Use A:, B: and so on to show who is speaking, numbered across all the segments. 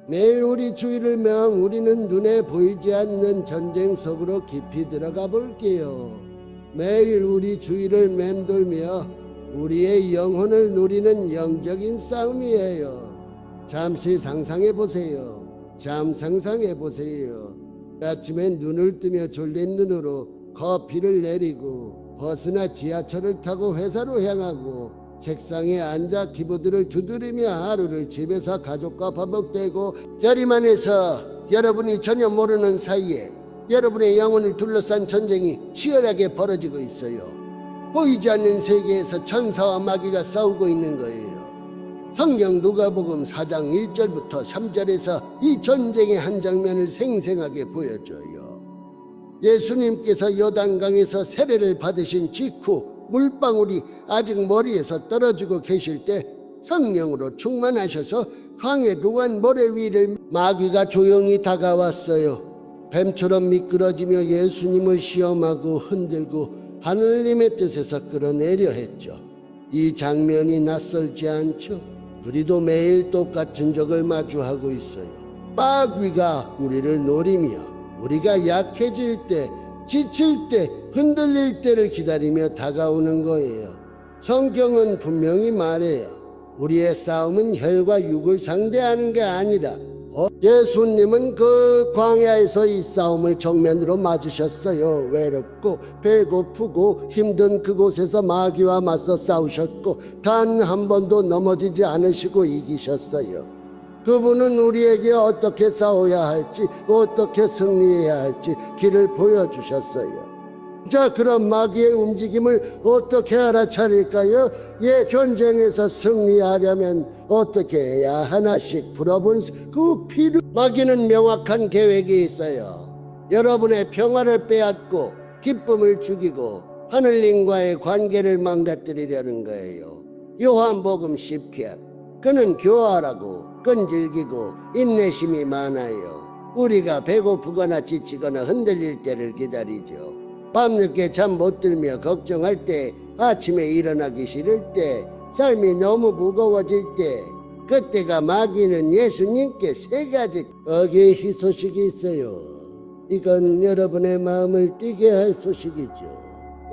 A: 매일 우리 주위를 명 우리는 눈에 보이지 않는 전쟁 속으로 깊이 들어가 볼게요. 매일 우리 주위를 맴돌며 우리의 영혼을 누리는 영적인 싸움이에요. 잠시 상상해 보세요. 상상해 보세요. 아침에 눈을 뜨며 졸린 눈으로 커피를 내리고 버스나 지하철을 타고 회사로 향하고 책상에 앉아 키보드를 두드리며 하루를 집에서 가족과 반복되고 열이만 해서 여러분이 전혀 모르는 사이에 여러분의 영혼을 둘러싼 전쟁이 치열하게 벌어지고 있어요. 보이지 않는 세계에서 천사와 마귀가 싸우고 있는 거예요. 성경 누가복음 4장 1절부터 3절에서 이 전쟁의 한 장면을 생생하게 보여줘요. 예수님께서 요단강에서 세례를 받으신 직후 물방울이 아직 머리에서 떨어지고 계실 때 성령으로 충만하셔서 광해 루안 모래 위를 마귀가 조용히 다가왔어요. 뱀처럼 미끄러지며 예수님을 시험하고 흔들고 하느님의 뜻에서 끌어내려 했죠. 이 장면이 낯설지 않죠? 우리도 매일 똑같은 적을 마주하고 있어요. 마귀가 우리를 노리며 우리가 약해질 때, 지칠 때, 흔들릴 때를 기다리며 다가오는 거예요. 성경은 분명히 말해요. 우리의 싸움은 혈과 육을 상대하는 게 아니라 예수님은 그 광야에서 이 싸움을 정면으로 맞으셨어요. 외롭고 배고프고 힘든 그곳에서 마귀와 맞서 싸우셨고 단 한 번도 넘어지지 않으시고 이기셨어요. 그분은 우리에게 어떻게 싸워야 할지 어떻게 승리해야 할지 길을 보여주셨어요. 자, 그럼 마귀의 움직임을 어떻게 알아차릴까요? 전쟁에서 승리하려면 어떻게 해야 하나씩 풀어본 그 피를. 마귀는 명확한 계획이 있어요. 여러분의 평화를 빼앗고 기쁨을 죽이고 하늘님과의 관계를 망가뜨리려는 거예요. 요한복음 10편. 그는 교활하고 끈질기고 인내심이 많아요. 우리가 배고프거나 지치거나 흔들릴 때를 기다리죠. 밤늦게 잠 못 들며 걱정할 때, 아침에 일어나기 싫을 때, 삶이 너무 무거워질 때, 그때가 마귀는 예수님께 세 가지 어기의 희소식이 있어요. 이건 여러분의 마음을 뛰게 할 소식이죠.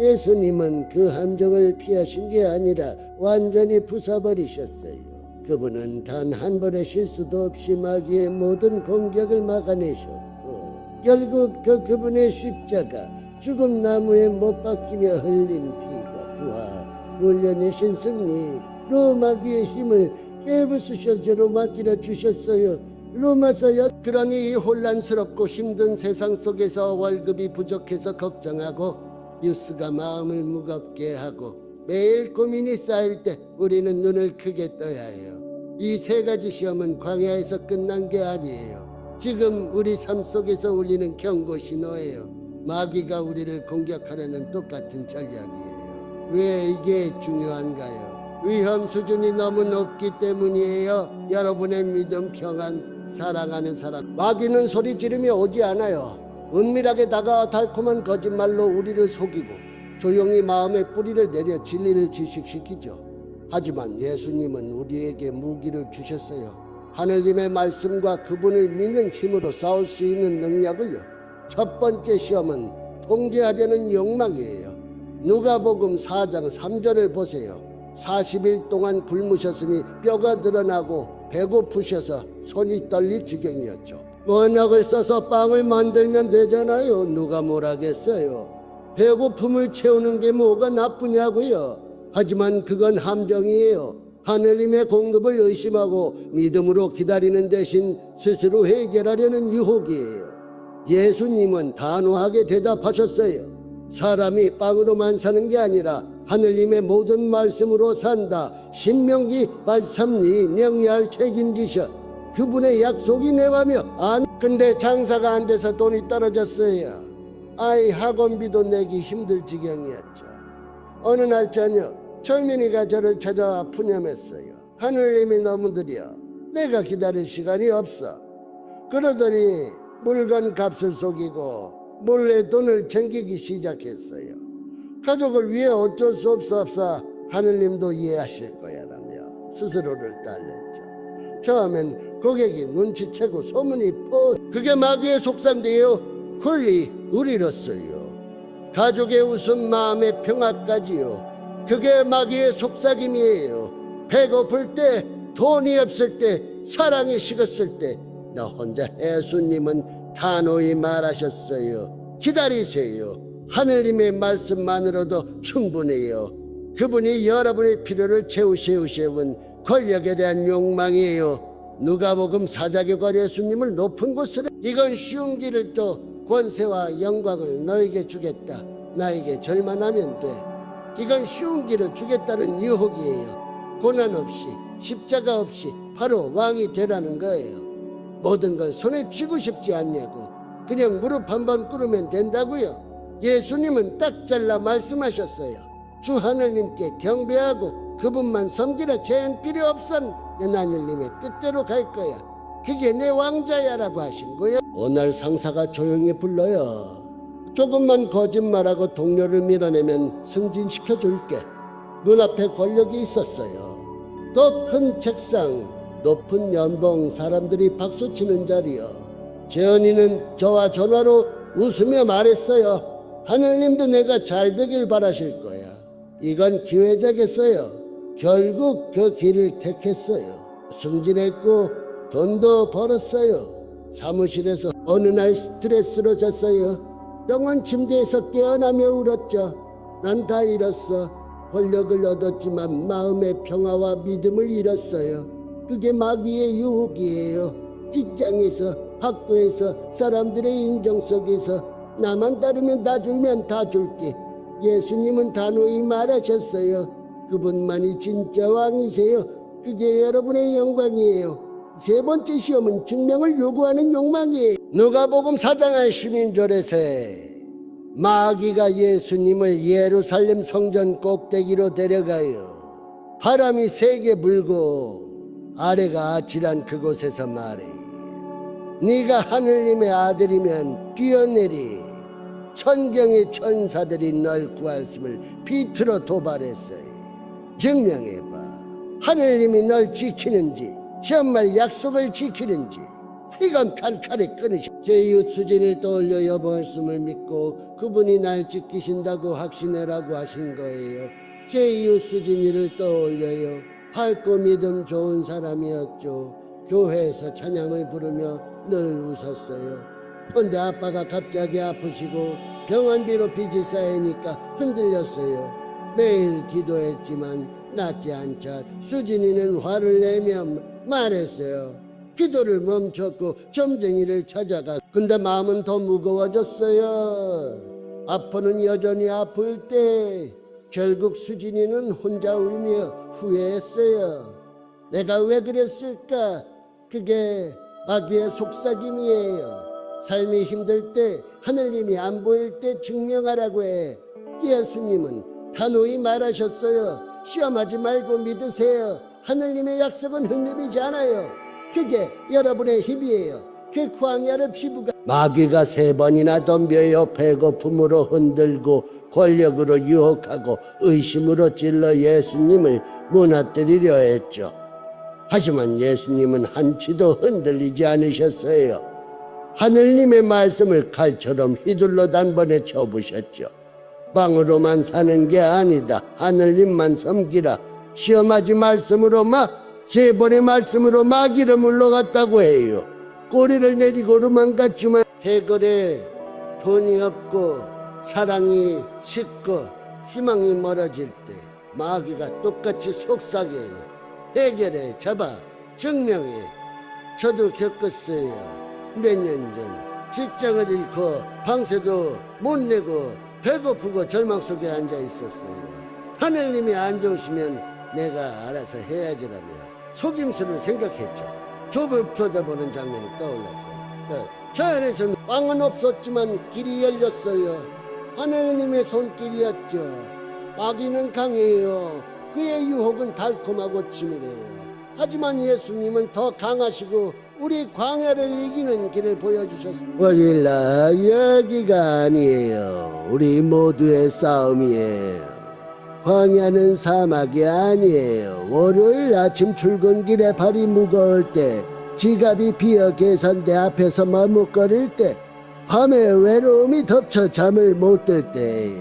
A: 예수님은 그 함정을 피하신 게 아니라 완전히 부숴버리셨어요. 그분은 단 한 번의 실수도 없이 마귀의 모든 공격을 막아내셨고 결국 그분의 십자가 죽음 나무에 못 박히며 흘린 피가 부하 물려내신 승리로 마귀의 힘을 깨부수셔 저로 맡기려 주셨어요. 로마서 그러니 이 혼란스럽고 힘든 세상 속에서 월급이 부족해서 걱정하고 뉴스가 마음을 무겁게 하고 매일 고민이 쌓일 때 우리는 눈을 크게 떠야 해요. 이 세 가지 시험은 광야에서 끝난 게 아니에요. 지금 우리 삶 속에서 울리는 경고 신호예요. 마귀가 우리를 공격하려는 똑같은 전략이에요. 왜 이게 중요한가요? 위험 수준이 너무 높기 때문이에요. 여러분의 믿음, 평안, 사랑하는 사람. 마귀는 소리 지르며 오지 않아요. 은밀하게 다가와 달콤한 거짓말로 우리를 속이고 조용히 마음의 뿌리를 내려 진리를 지식시키죠. 하지만 예수님은 우리에게 무기를 주셨어요. 하느님의 말씀과 그분을 믿는 힘으로 싸울 수 있는 능력을요. 첫 번째 시험은 통제하려는 욕망이에요. 누가복음 4장 3절을 보세요. 40일 동안 굶으셨으니 뼈가 드러나고 배고프셔서 손이 떨릴 지경이었죠. 언약을 써서 빵을 만들면 되잖아요. 누가 뭘 하겠어요. 배고픔을 채우는 게 뭐가 나쁘냐고요. 하지만 그건 함정이에요. 하느님의 공급을 의심하고 믿음으로 기다리는 대신 스스로 해결하려는 유혹이에요. 예수님은 단호하게 대답하셨어요. 사람이 빵으로만 사는 게 아니라 하느님의 모든 말씀으로 산다. 신명기 말씀이 명리할 책임지셔. 그분의 약속이 내와며 근데 장사가 안 돼서 돈이 떨어졌어요. 아이 학원비도 내기 힘들 지경이었죠. 어느 날 저녁 철민이가 저를 찾아와 푸념했어요. 하느님이 너무 느려. 내가 기다릴 시간이 없어. 그러더니 물건 값을 속이고 몰래 돈을 챙기기 시작했어요. 가족을 위해 어쩔 수 없어 하느님도 이해하실 거야라며 스스로를 달랬죠. 처음엔 고객이 눈치채고 소문이 그게 마귀의 속셈인데요. 홀리 우리로서요. 가족의 웃음, 마음의 평화까지요. 그게 마귀의 속삭임이에요. 배고플 때, 돈이 없을 때, 사랑이 식었을 때, 나 혼자 예수님은 단호히 말하셨어요. 기다리세요. 하느님의 말씀만으로도 충분해요. 그분이 여러분의 필요를 채우시온 권력에 대한 욕망이에요. 누가복음 4장의 예수님을 높은 곳으로 이건 쉬운 길을 또 권세와 영광을 너에게 주겠다. 나에게 절만하면 돼. 이건 쉬운 길을 주겠다는 유혹이에요. 고난 없이 십자가 없이 바로 왕이 되라는 거예요. 모든 걸 손에 쥐고 싶지 않냐고. 그냥 무릎 한번 꿇으면 된다고요. 예수님은 딱 잘라 말씀하셨어요. 주 하늘님께 경배하고 그분만 섬기라. 죄는 필요 없어. 내 하늘님의 뜻대로 갈 거야. 그게 내 왕자야라고 하신 거야. 오늘 상사가 조용히 불러요. 조금만 거짓말하고 동료를 밀어내면 승진시켜줄게. 눈앞에 권력이 있었어요. 더 큰 책상, 높은 연봉, 사람들이 박수치는 자리요. 재현이는 저와 전화로 웃으며 말했어요. 하느님도 내가 잘 되길 바라실 거야. 이건 기회자겠어요. 결국 그 길을 택했어요. 승진했고 돈도 벌었어요. 사무실에서 어느 날 스트레스로 잤어요. 병원 침대에서 깨어나며 울었죠. 난 다 잃었어. 권력을 얻었지만 마음의 평화와 믿음을 잃었어요. 그게 마귀의 유혹이에요. 직장에서, 학교에서, 사람들의 인정 속에서 나만 따르면 다 줄면 다 줄게. 예수님은 단호히 말하셨어요. 그분만이 진짜 왕이세요. 그게 여러분의 영광이에요. 세 번째 시험은 증명을 요구하는 욕망이에요. 누가복음 4장 시민절에서 마귀가 예수님을 예루살렘 성전 꼭대기로 데려가요. 바람이 세게 불고 아래가 아찔한 그곳에서 말해요. 네가 하느님의 아들이면 뛰어내리. 천경의 천사들이 널 구할음을 비틀어 도발했어요. 증명해봐. 하느님이 널 지키는지, 정말 약속을 지키는지. 이건 칼칼에 끊으시. 제 이웃 수진을 떠올려 여보 말씀을 믿고 그분이 날 지키신다고 확신해라고 하신 거예요. 제 이웃 수진이를 떠올려요. 밝고 믿음 좋은 사람이었죠. 교회에서 찬양을 부르며 늘 웃었어요. 근데 아빠가 갑자기 아프시고 병원비로 빚이 쌓이니까 흔들렸어요. 매일 기도했지만 낫지 않자 수진이는 화를 내며 말했어요. 기도를 멈췄고 점쟁이를 찾아가. 근데 마음은 더 무거워졌어요. 아빠는 여전히 아플 때 결국 수진이는 혼자 울며 후회했어요. 내가 왜 그랬을까? 그게 마귀의 속삭임이에요. 삶이 힘들 때, 하느님이 안 보일 때 증명하라고 해. 예수님은 단호히 말하셨어요. 시험하지 말고 믿으세요. 하느님의 약속은 흔들리지 않아요. 그게 여러분의 힘이에요. 그 광야를 피부가 마귀가 3번이나 덤벼요. 배고픔으로 흔들고 권력으로 유혹하고 의심으로 찔러 예수님을 무너뜨리려 했죠. 하지만 예수님은 한치도 흔들리지 않으셨어요. 하늘님의 말씀을 칼처럼 휘둘러 단번에 쳐부셨죠. 빵으로만 사는 게 아니다. 하늘님만 섬기라. 시험하지 말씀으로 3번의 말씀으로 마귀를 물러갔다고 해요. 꼬리를 내리고 도망갔지만 해결에 돈이 없고 사랑이 식고 희망이 멀어질 때 마귀가 똑같이 속삭여요. 해결해 잡아 증명해. 저도 겪었어요. 몇 년 전 직장을 잃고 방세도 못 내고 배고프고 절망 속에 앉아 있었어요. 하늘님이 안 좋으시면 내가 알아서 해야지라며 속임수를 생각했죠. 좁을 쳐다보는 장면이 떠올랐어요. 저 안에서는 빵은 없었지만 길이 열렸어요. 하늘님의 손길이었죠. 마귀는 강해요. 그의 유혹은 달콤하고 치밀해요. 하지만 예수님은 더 강하시고 우리 광야를 이기는 길을 보여주셨습니다. 원일라 여기가 아니에요. 우리 모두의 싸움이에요. 광야는 사막이 아니에요. 월요일 아침 출근길에 발이 무거울 때, 지갑이 비어 계산대 앞에서 머뭇거릴 때, 밤에 외로움이 덮쳐 잠을 못 들 때,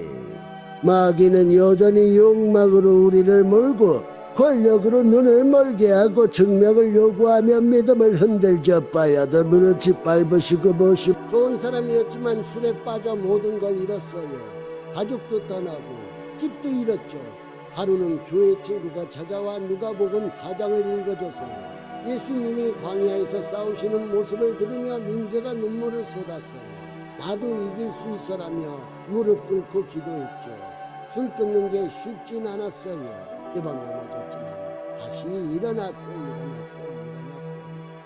A: 마귀는 여전히 욕망으로 우리를 몰고 권력으로 눈을 멀게 하고 증명을 요구하며 믿음을 흔들겨 빠야도 무너지 밟으시고 모시고 좋은 사람이었지만 술에 빠져 모든 걸 잃었어요. 가족도 떠나고 집도 잃었죠. 하루는 교회 친구가 찾아와 누가복음 4장을 읽어줬어요. 예수님이 광야에서 싸우시는 모습을 들으며 민재가 눈물을 쏟았어요. 나도 이길 수 있어라며 무릎 꿇고 기도했죠. 술 끊는 게 쉽진 않았어요. 몇 번 넘어졌지만 다시 일어났어요.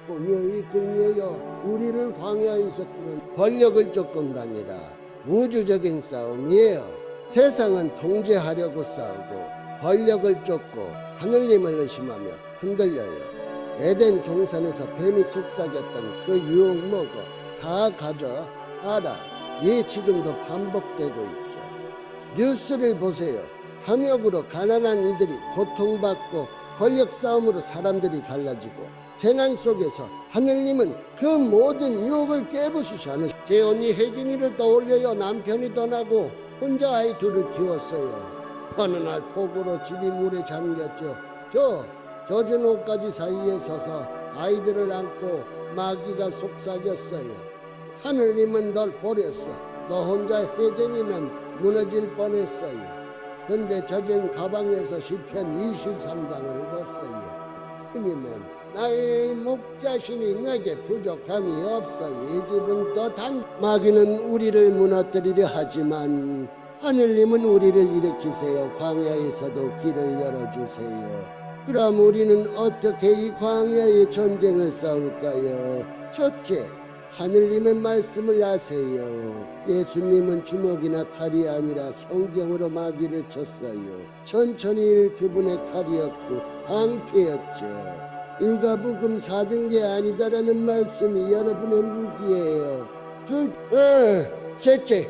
A: 꿈여이 꿈여여, 우리를 광야에서 꾸는 권력을 쫓건가 아니라 우주적인 싸움이에요. 세상은 통제하려고 싸우고 권력을 쫓고 하늘님을 의심하며 흔들려요. 에덴 동산에서 뱀이 속삭였던 그 유혹 뭐고 다 가져알아. 이 지금도 반복되고 있죠. 뉴스를 보세요. 탐욕으로 가난한 이들이 고통받고 권력 싸움으로 사람들이 갈라지고 재난 속에서 하늘님은 그 모든 유혹을 깨부수셔. 제 언니 혜진이를 떠올려요. 남편이 떠나고 혼자 아이 둘을 키웠어요. 어느 날 폭우로 집이 물에 잠겼죠. 젖은 옷가지 사이에 서서 아이들을 안고 마귀가 속삭였어요. 하늘님은 널 버렸어. 너 혼자 혜진이는 무너질 뻔했어요. 근데 젖은 가방에서 시편 23장을 읽었어요. 주님은 나의 목자신이 내게 부족함이 없어. 이 집은 또단 마귀는 우리를 무너뜨리려 하지만 하늘님은 우리를 일으키세요. 광야에서도 길을 열어주세요. 그럼 우리는 어떻게 이 광야의 전쟁을 싸울까요? 첫째, 하늘님의 말씀을 아세요. 예수님은 주먹이나 칼이 아니라 성경으로 마귀를 쳤어요. 천천히 일 그분의 칼이었고 방패였죠. 누가복음 4등계 아니다라는 말씀이 여러분의 무기예요. 셋째,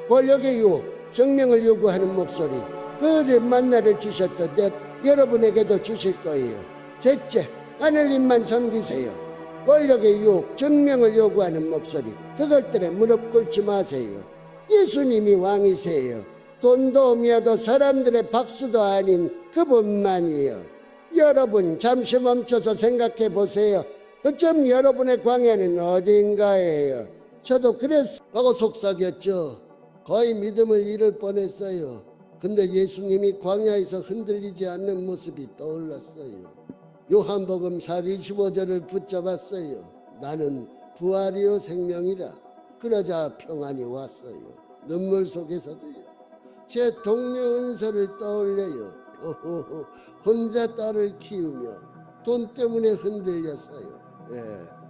A: 권력의 유혹, 증명을 요구하는 목소리. 그를 만나를 주셨던데 여러분에게도 주실 거예요. 셋째, 하늘님만 섬기세요. 권력의 유혹, 증명을 요구하는 목소리, 그것들에 무릎 꿇지 마세요. 예수님이 왕이세요. 돈도 오며도 사람들의 박수도 아닌 그분만이요. 여러분 잠시 멈춰서 생각해 보세요. 어쩜 여러분의 광야는 어딘가예요. 저도 그랬다고 속삭였죠. 거의 믿음을 잃을 뻔했어요. 근데 예수님이 광야에서 흔들리지 않는 모습이 떠올랐어요. 요한복음 4장 25절을 붙잡았어요. 나는 부활이요 생명이라. 그러자 평안이 왔어요. 눈물 속에서도요. 제 동료 은서를 떠올려요. 혼자 딸을 키우며 돈 때문에 흔들렸어요.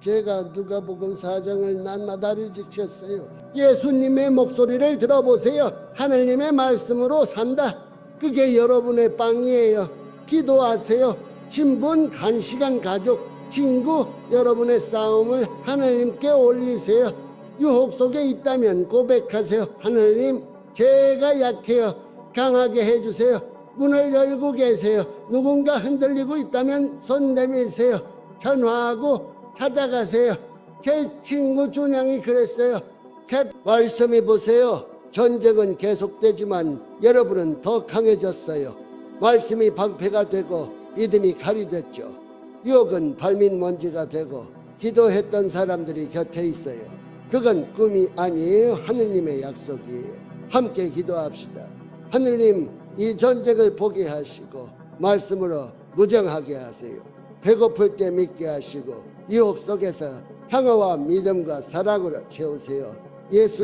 A: 제가 누가복음 4장을 날마다를 지켰어요. 예수님의 목소리를 들어보세요. 하늘님의 말씀으로 산다. 그게 여러분의 빵이에요. 기도하세요. 신분, 간식한 가족, 친구, 여러분의 싸움을 하늘님께 올리세요. 유혹 속에 있다면 고백하세요. 하늘님, 제가 약해요. 강하게 해주세요. 문을 열고 계세요. 누군가 흔들리고 있다면 손 내밀세요. 전화하고 찾아가세요. 제 친구 준양이 그랬어요. 말씀해 보세요. 전쟁은 계속되지만 여러분은 더 강해졌어요. 말씀이 방패가 되고 믿음이 칼이 됐죠. 유혹은 발민먼지가 되고 기도했던 사람들이 곁에 있어요. 그건 꿈이 아니에요. 하느님의 약속이에요. 함께 기도합시다. 하느님, 이 전쟁을 보게 하시고 말씀으로 무정하게 하세요. 배고플 때 믿게 하시고 유혹 속에서 평화와 믿음과 사랑으로 채우세요. 예수